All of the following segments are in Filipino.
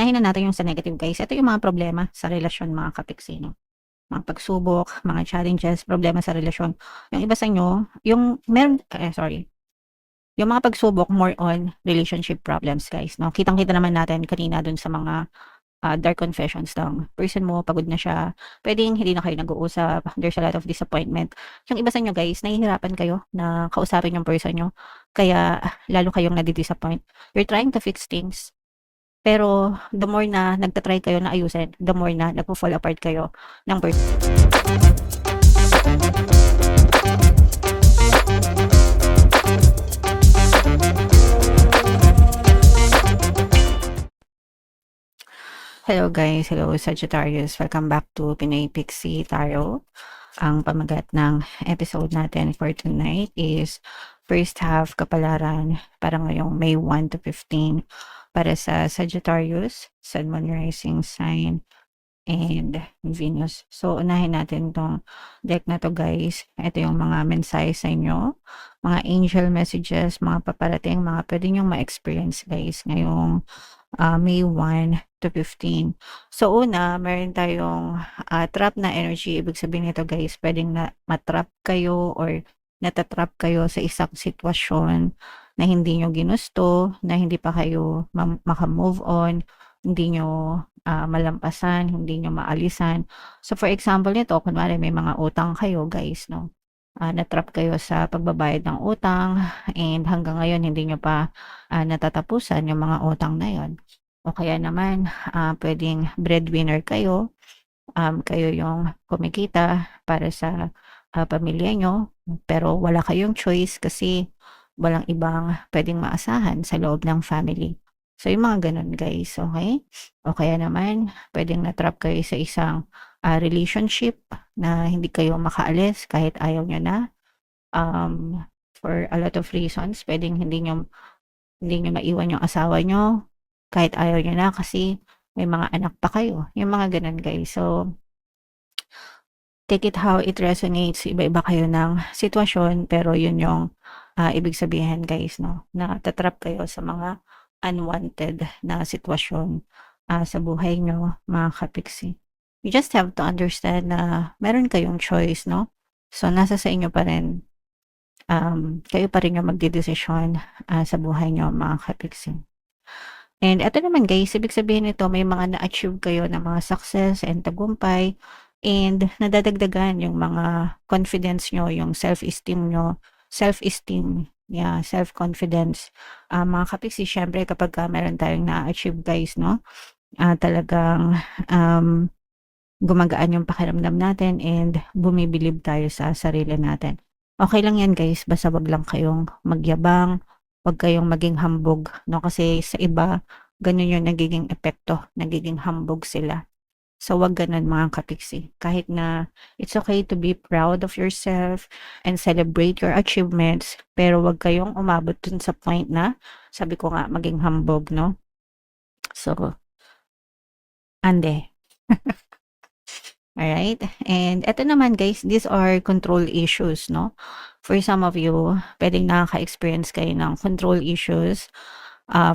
Unahin na natin yung sa negative guys. Ito yung mga problema sa relasyon mga kapiksi, no? Mga pagsubok, mga challenges, problema sa relasyon. Yung iba sa inyo, yung mga pagsubok more on relationship problems guys, no? Kitang-kita naman natin kanina dun sa mga dark confessions ng person mo, pagod na siya, puwedeng hindi na kayo nag-uusap, there's a lot of disappointment. Yung iba sa inyo guys, nahihirapan kayo na kausapin yung person niyo, kaya lalo kayong nadi-disappoint. You're trying to fix things, pero the more na nagta-try kayo na ayusin, the more na nagfo-fall apart kayo ng Hello guys, hello Sagittarius. Welcome back to Pinoy Pixie Tarot. Ang pamagat ng episode natin for tonight is first half kapalaran para ngayong May 1 to 15 para sa Sagittarius, Sun, Moon, Rising sign, and Venus. So, unahin natin tong deck na to guys. Ito yung mga mensahe sa inyo, mga angel messages, mga paparating, mga pwede nyong ma-experience guys ngayong May 1 to 15. So, una, meron tayong trap na energy. Ibig sabihin nito guys, pwedeng na matrap kayo or natatrap kayo sa isang sitwasyon na hindi nyo ginusto, na hindi pa kayo maka-move on, hindi nyo malampasan, hindi nyo maalisan. So, for example nito, kunwari may mga utang kayo guys, no? Natrap kayo sa pagbabayad ng utang and hanggang ngayon hindi nyo pa natatapusan yung mga utang na yon. O kaya naman, puwedeng breadwinner kayo, kayo yung kumikita para sa pamilya niyo, pero wala kayong choice kasi walang ibang puwedeng maasahan sa loob ng family. So, yung mga gano'n guys, okey? O kaya naman puwedeng na-trap kayo sa isang relationship na hindi kayo makaalis kahit ayaw niyo na, for a lot of reasons. Puwedeng hindi niyo maiwan yung asawa niyo kahit ayaw niyo na kasi may mga anak pa kayo, yung mga gano'n guys. So, take it how it resonates, iba-iba kayo ng sitwasyon pero yun yung ibig sabihin guys 'no, nata-trap kayo sa mga unwanted na sitwasyon sa buhay niyo mga kapiksi. You just have to understand na meron kayong choice 'no. So, nasa sa inyo pa rin, kayo pa rin yung magdedesisyon sa buhay niyo mga kapiksi. And eto naman guys, ibig sabihin nito may mga na-achieve kayo na mga success and tagumpay and nadadagdagan yung mga confidence nyo, yung self-esteem, yeah, self-confidence. Mga kapiksi, syempre kapagka meron tayong na-achieve guys, no? Talagang gumagaan yung pakiramdam natin and bumibilib tayo sa sarili natin. Okay lang yan guys, basta wag lang kayong magyabang, wag kayong maging hambog, no? Kasi sa iba, ganun yung nagiging epekto, nagiging hambog sila. So, wag ganun mga kapiksi. Kahit na it's okay to be proud of yourself and celebrate your achievements, pero wag kayong umabot dun sa point na, sabi ko nga, maging hambog, no? So, ande. Alright? And eto naman guys, these are control issues, no? For some of you, pwedeng nakaka-experience kayo ng control issues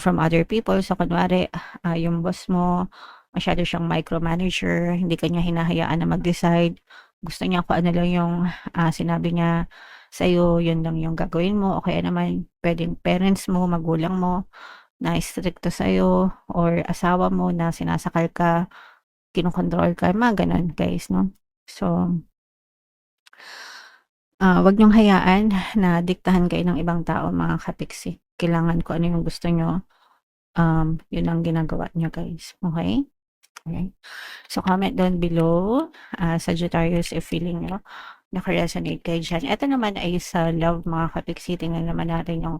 from other people. So, kunwari, yung boss mo, masyado siyang micromanager, hindi ka niya hinahayaan na mag-decide. Gusto niya kung ano lang yung sinabi niya sa'yo, yun lang yung gagawin mo. O kaya naman, pwedeng parents mo, magulang mo, na stricto sa'yo, or asawa mo na sinasakal ka, kinokontrol ka, mga ganun guys, no? So, wag niyong hayaan na diktahan kayo ng ibang tao mga kapiksi. Kailangan ko ano yung gusto niyo, yun ang ginagawa niyo guys, okay? Alright. So, comment down below, Sagittarius, if feeling niyo naka-resonate kayo diyan. Ito naman ay sa love mga kapiksi. Tingnan naman natin yung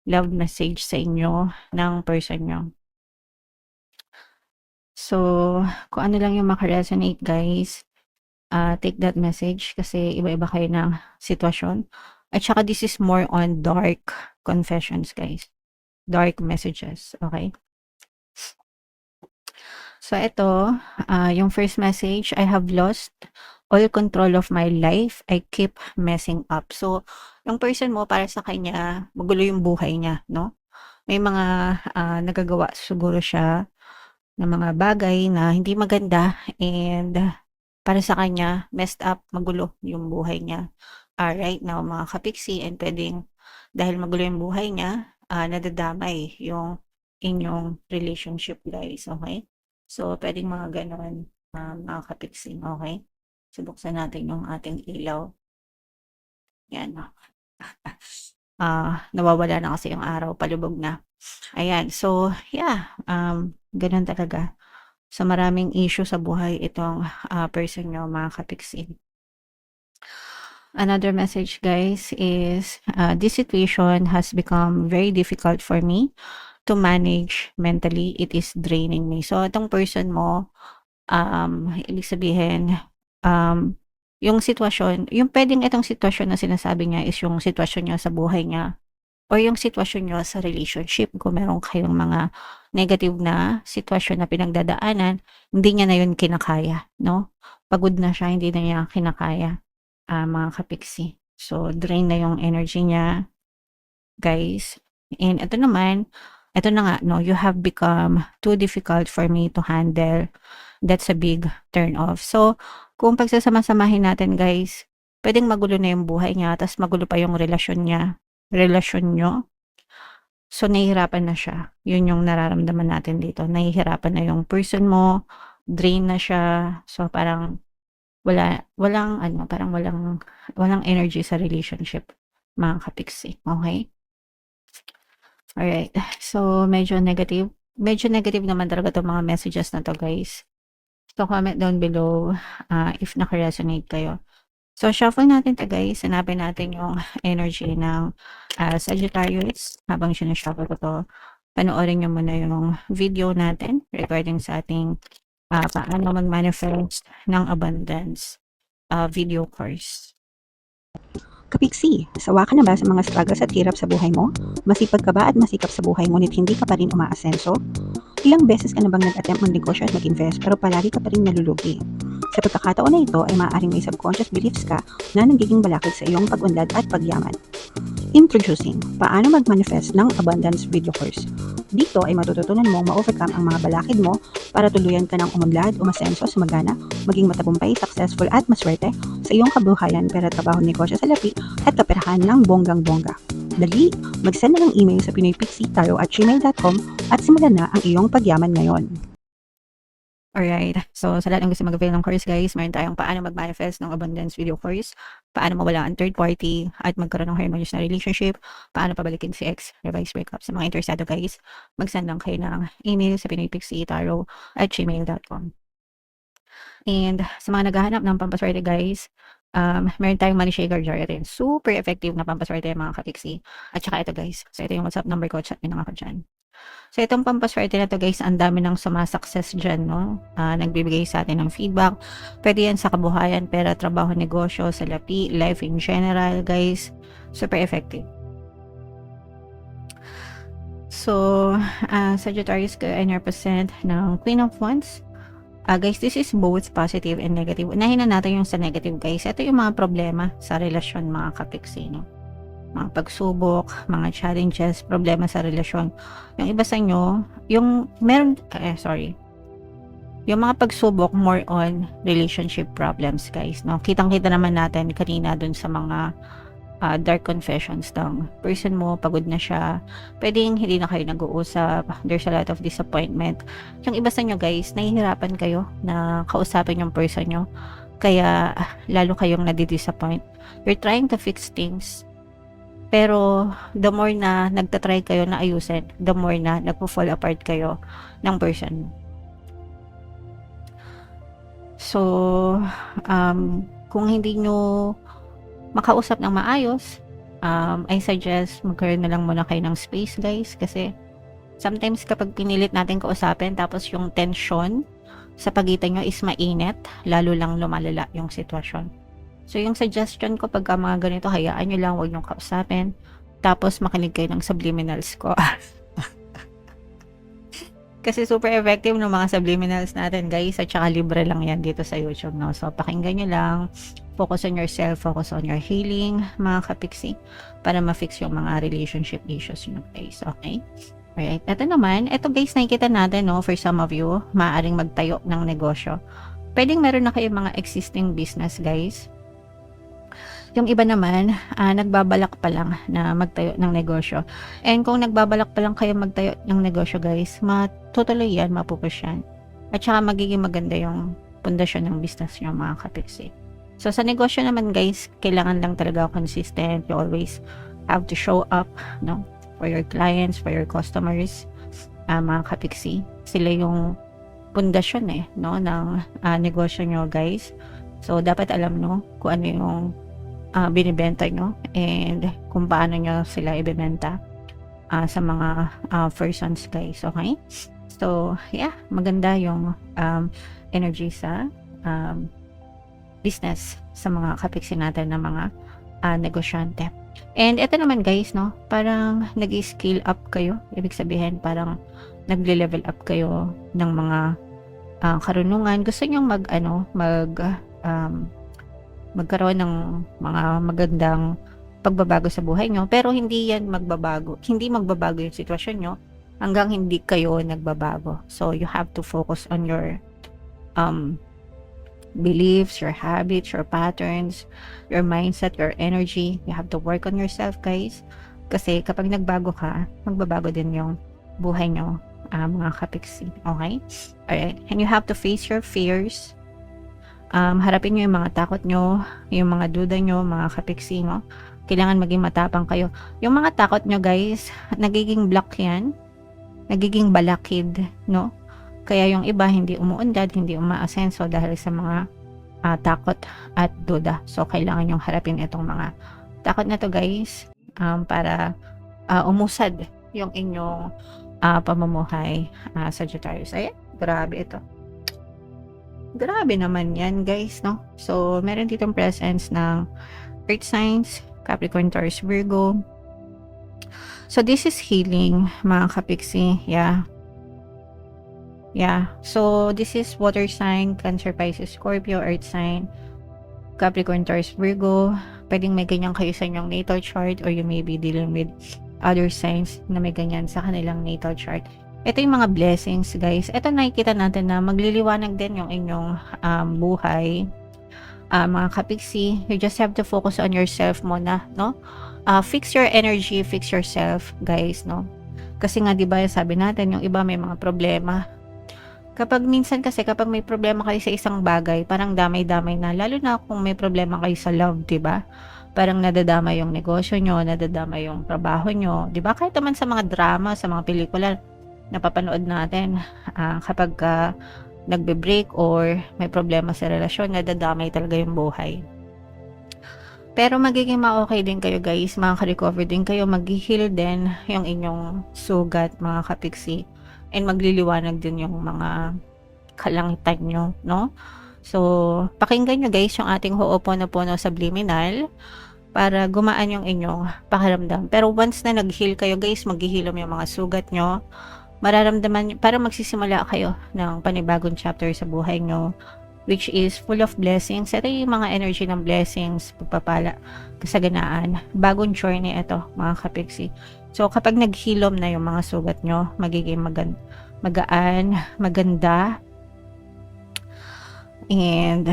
love message sa inyo ng person niyo. So, kung ano lang yung maka-resonate guys, take that message kasi iba-iba kayo ng sitwasyon. At saka this is more on dark confessions guys. Dark messages, okay? So ito, yung first message, I have lost all control of my life. I keep messing up. So, yung person mo para sa kanya, magulo yung buhay niya, no? May mga nagagawa siguro siya ng mga bagay na hindi maganda and para sa kanya messed up, magulo yung buhay niya right now mga kapiksi, and puwedeng dahil magulo yung buhay niya, nadadamay yung inyong relationship guys, okey? So puwedeng mga gano'n, mga kapiksi, okey? So buksan natin yung ating ilaw, 'yan. Nawawala na kasi yung araw, palubog na. Ayan, so yeah, gano'n talaga. So maraming issue sa buhay itong, person niyo mga kapiksi. Another message guys is, this situation has become very difficult for me to manage mentally. It is draining me. So itong person mo, ibig sabihin, yung sitwasyon, yung puwedeng itong sitwasyon na sinasabi niya is yung sitwasyon niya sa buhay niya or yung sitwasyon niyo sa relationship. Kung meron kayong mga negative na sitwasyon na pinagdadaanan, hindi niya na yun kinakaya, no? Pagod na siya, hindi na niya kinakaya, mga kapiksi. So, drain na yung energy niya, guys. And ito naman, ito na nga, no, you have become too difficult for me to handle. That's a big turn off. So, kung pagsasama-samahin natin, guys, puwedeng magulo na yung buhay niya, ta's magulo pa yung relasyon niyo. So, nahihirapan na siya. Yun yung nararamdaman natin dito. Nahihirapan na yung person mo, drain na siya. So, parang walang ano, parang walang energy sa relationship, mga kapiksi, okey? Alright. So, medyo negative. Medyo negative naman talaga 'tong mga messages na 'to, guys. So, comment down below, if naka-resonate kayo. So, shuffle natin 'to, guys. Hanapin natin yung energy ng, Sagittarius. Habang sinu-shuffle ko 'to, panoorin niyo muna yung video natin regarding sa ating, paano mag-manifest ng abundance, video course. Kapiksi, sawa ka na ba sa mga struggles at hirap sa buhay mo? Masipag ka ba at masikap sa buhay ngunit hindi ka pa rin umaasenso? Ilang beses ka na bang nag-attempt magnegosyo at mag-invest pero palagi ka pa rin nalulugi? Sa pagkakataon na ito ay maaaring may subconscious beliefs ka na nagiging balakid sa iyong pag-unlad at pagyaman. Introducing, paano mag-manifest ng abundance video course. Dito ay matututunan mong ma-overcome ang mga balakid mo para tuluyan ka ng umunlad, umasenso, sumagana, maging matagumpay, successful at maswerte sa iyong kabuhayan, pera, trabaho, negosyo sa lapi at kaperahan ng bonggang-bongga. Dali, mag-send na ng email sa pinoypixie@gmail.com at simulan na ang iyong pagyaman ngayon. Alright. So, sa lahat ng gusto mag-avail ng course, guys, meron tayong paano mag-manifest ng abundance video course, paano mawala ang third party at magkaroon ng harmonious na relationship, paano pabalikin si ex, revise breakup. Sa mga interesado, guys, mag-send lang kayo ng email sa pinoypixie@gmail.com. And sa mga naghahanap ng pampaswerte, guys, meron tayong money shaker jar rin. Super effective na pampaswerte, mga kapiksi. At saka ito, guys. So, ito yung WhatsApp number ko. Chat nyo na ako dyan. So, itong pampaswerte na to, guys, ang dami ng sumasucess dyan, no? Nagbibigay sa atin ng feedback. Pwede yan sa kabuhayan, pera, trabaho, negosyo, salapi, life in general, guys. Super effective. So, Sagittarius ka and represent ng Queen of Wands. Guys, this is both positive and negative. Unahin na natin yung sa negative, guys. Ito yung mga problema sa relasyon, mga kapiksi, no? Mga pagsubok, mga challenges, problema sa relasyon. Yung iba sa inyo, yung yung mga pagsubok more on relationship problems, guys, no? Kitang-kita naman natin kanina dun sa mga dark confessions ng person mo, pagod na siya, pwedeng hindi na kayo nag-uusap, there's a lot of disappointment. Yung iba sa inyo, guys, nahihirapan kayo na kausapin yung person nyo, kaya lalo kayong nadidisappoint. You're trying to fix things, pero the more na nagtatry kayo na ayusin, the more na nagpo-fall apart kayo ng person. So, kung hindi nyo makausap ng maayos, I suggest magkaroon na lang muna kayo ng space, guys, kasi sometimes kapag pinilit natin kausapin tapos yung tension sa pagitan nyo is mainit, lalo lang lumalala yung sitwasyon. So, yung suggestion ko pagka mga ganito, hayaan nyo lang, huwag nyo kausapin. Tapos, makinig kayo ng subliminals ko. Kasi super effective ng mga subliminals natin, guys. At saka libre lang yan dito sa YouTube, no? So, pakinggan nyo lang. Focus on yourself, focus on your healing, mga kapiksi, para ma-fix yung mga relationship issues nyo, guys. Okay? Alright, eto naman, eto guys nakikita natin 'no, for some of you, maaaring magtayo ng negosyo. Puwedeng meron na kayong mga existing business guys. Yung iba naman, nagbabalak pa lang na magtayo ng negosyo. And kung nagbabalak pa lang kayo magtayo ng negosyo guys, matutuloy yan, mapupush yan. At saka magiging maganda yung pundasyon ng business nyo mga kapiksi. So sa negosyo naman guys, kailangan lang talaga consistent. You always have to show up, no, for your clients, for your customers, mga kapiksi. Sila yung pundasyon no, ng negosyo nyo guys. So dapat alam no kung ano yung binibenta nyo and kung paano nyo sila ibebenta sa mga persons guys, okay? So yeah, maganda yung energy sa business sa mga kapiksi natin na mga negosyante. And ito naman guys, no, parang nag-scale up kayo. Ibig sabihin parang nagle-level up kayo ng mga karunungan. Gusto nyo magkaroon ng mga magandang pagbabago sa buhay nyo, pero hindi yan magbabago. Hindi magbabago yung sitwasyon nyo hanggang hindi kayo nagbabago. So, you have to focus on your beliefs, your habits, your patterns, your mindset, your energy. You have to work on yourself, guys. Kasi kapag nagbago ka, magbabago din yung buhay nyo, mga kapiksi. Okay? Alright. And you have to face your fears. Harapin nyo yung mga takot nyo, yung mga duda nyo, mga kapiksi, no? Kailangan maging matapang kayo. Yung mga takot nyo, guys, nagiging block yan. Nagiging balakid, no? Kaya yung iba, hindi umuunlad, hindi umaasenso dahil sa mga takot at duda. So, kailangan yung harapin itong mga takot na to, guys, para umusad yung inyong pamumuhay, Sagittarius. Ayan, grabe ito. Grabe naman yan guys, no? So, meron ditong presence ng earth signs, Capricorn, Taurus, Virgo. So, this is healing, mga kapiksi. Yeah. So, this is water sign, Cancer, Pisces, Scorpio, earth sign, Capricorn, Taurus, Virgo. Pwedeng may ganyan kayo sa inyong natal chart or you may be dealing with other signs na may ganyan sa kanilang natal chart. Ito yung mga blessings guys. Ito nakikita natin na magliliwanag din yung inyong buhay, mga kapiksi. You just have to focus on yourself muna, no? Fix your energy, fix yourself guys, no? Kasi nga diba sabi natin yung iba may mga problema. Kapag may problema kayo sa isang bagay, parang damay-damay na, lalo na kung may problema kayo sa love, diba? Parang nadadama yung negosyo nyo, nadadama yung trabaho nyo, diba? Kahit naman sa mga drama, sa mga pelikula napapanood natin, kapag nagbe-break or may problema sa relasyon, nadadamay talaga yung buhay. Pero magiging ma-okay din kayo guys, makaka-recover din kayo, mag-heal din yung inyong sugat, mga kapiksi, and magliliwanag din yung mga kalangitan nyo, no? So, pakinggan nyo guys yung ating Ho'oponopono Subliminal para gumaan yung inyong pakiramdam. Pero once na nag-heal kayo guys, maghihilom yung mga sugat nyo, mararamdaman, parang magsisimula kayo ng panibagong chapter sa buhay nyo, which is full of blessings. Ito yung mga energy ng blessings, pagpapala, kasaganaan, bagong journey ito, mga kapiksi. So, kapag naghilom na yung mga sugat nyo, magiging magaan, maganda, and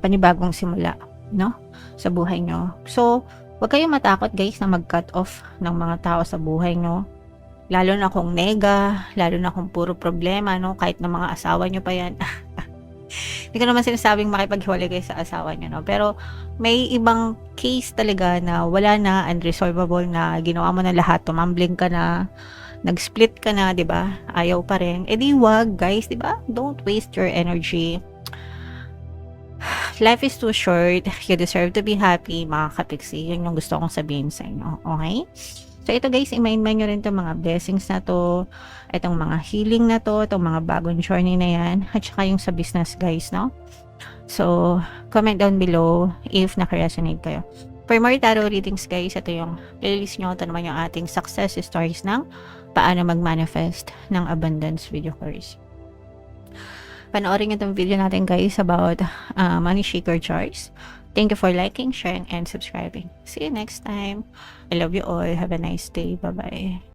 panibagong simula, no? Sa buhay nyo. So, huwag kayong matakot guys na mag-cut off ng mga tao sa buhay nyo. Lalo na kung nega, lalo na kung puro problema, no? Kahit na mga asawa nyo pa yan. Hindi ko naman sinasabing makipaghiwalay kayo sa asawa nyo, no? Pero may ibang case talaga na wala na, unresolvable na, ginawa mo na lahat, tumambling ka na, nag-split ka na, 'di ba? Ayaw pa rin. Eh di wag, guys, 'di ba? Don't waste your energy. Life is too short. You deserve to be happy, mga kapiksi. Yun yung gusto kong sabihin sa inyo. Okay? So, ito guys, i-mind nyo rin itong mga blessings na to, itong mga healing na to, itong mga bagong journey na yan, at saka yung sa business guys, no? So, comment down below if naka-resonate kayo. For more tarot readings guys, ito yung playlist nyo, ito naman yung ating success stories ng paano mag-manifest ng abundance video course. Panoorin nyo itong video natin guys about money shaker charts. Thank you for liking, sharing, and subscribing. See you next time. I love you all. Have a nice day. Bye-bye.